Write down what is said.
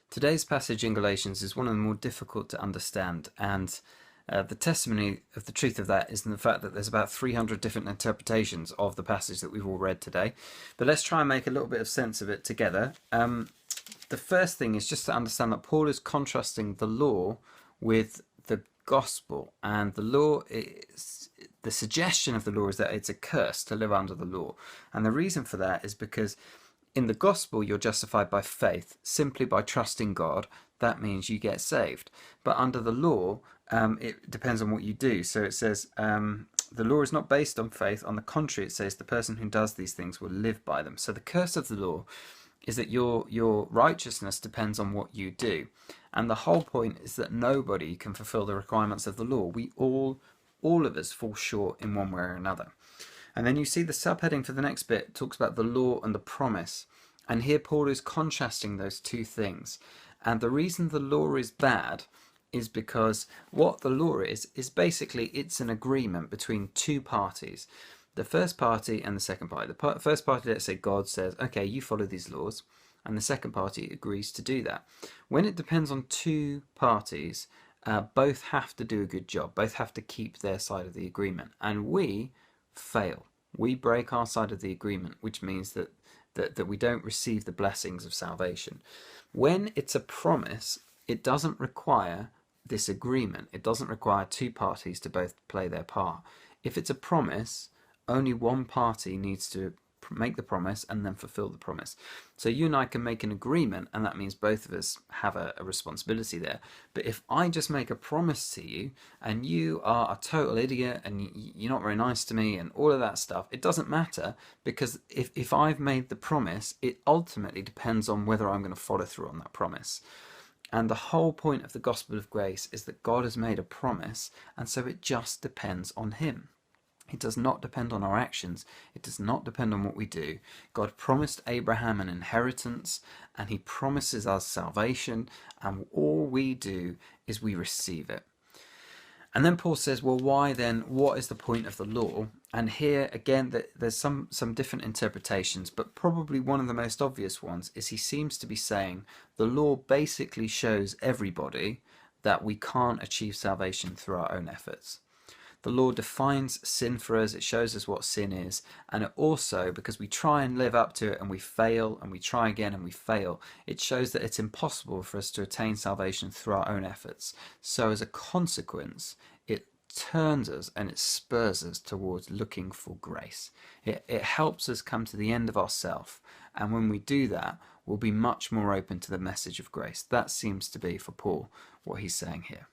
Today's passage in Galatians is one of the more difficult to understand, and the testimony of the truth of that is in the fact that there's about 300 different interpretations of the passage that we've all read today. But let's try and make a little bit of sense of it together. The first thing is just to understand that Paul is contrasting the law with the gospel, and the law is, the suggestion of the law is that it's a curse to live under the law, and the reason for that is because in the gospel, you're justified by faith, simply by trusting God. That means you get saved. But under the law, it depends on what you do. So it says, the law is not based on faith. On the contrary, it says the person who does these things will live by them. So the curse of the law is that your righteousness depends on what you do. And the whole point is that nobody can fulfill the requirements of the law. We all of us fall short in one way or another. And then you see the subheading for the next bit talks about the law and the promise. And here Paul is contrasting those two things. And the reason the law is bad is because what the law is basically it's an agreement between two parties. The first party and the second party. The first party, let's say God says, okay, you follow these laws. And the second party agrees to do that. When it depends on two parties, both have to do a good job. Both have to keep their side of the agreement. And we fail. We break our side of the agreement, which means that we don't receive the blessings of salvation. When it's a promise, it doesn't require this agreement. It doesn't require two parties to both play their part. If it's a promise, only one party needs to make the promise and then fulfill the promise. So you and I can make an agreement, and that means both of us have a responsibility there. But if I just make a promise to you and you are a total idiot and you're not very nice to me and all of that stuff, it doesn't matter, because if I've made the promise, it ultimately depends on whether I'm going to follow through on that promise. And the whole point of the gospel of grace is that God has made a promise, and so it just depends on him. It does not depend on our actions. It does not depend on what we do. God promised Abraham an inheritance, and he promises us salvation, and all we do is we receive it. And then Paul says, well, why then? What is the point of the law? And here, again, there's some different interpretations, but probably one of the most obvious ones is he seems to be saying the law basically shows everybody that we can't achieve salvation through our own efforts. The law defines sin for us, it shows us what sin is, and it also, because we try and live up to it and we fail, and we try again and we fail, it shows that it's impossible for us to attain salvation through our own efforts. So as a consequence, it turns us and it spurs us towards looking for grace. It helps us come to the end of ourself, and when we do that, we'll be much more open to the message of grace. That seems to be, for Paul, what he's saying here.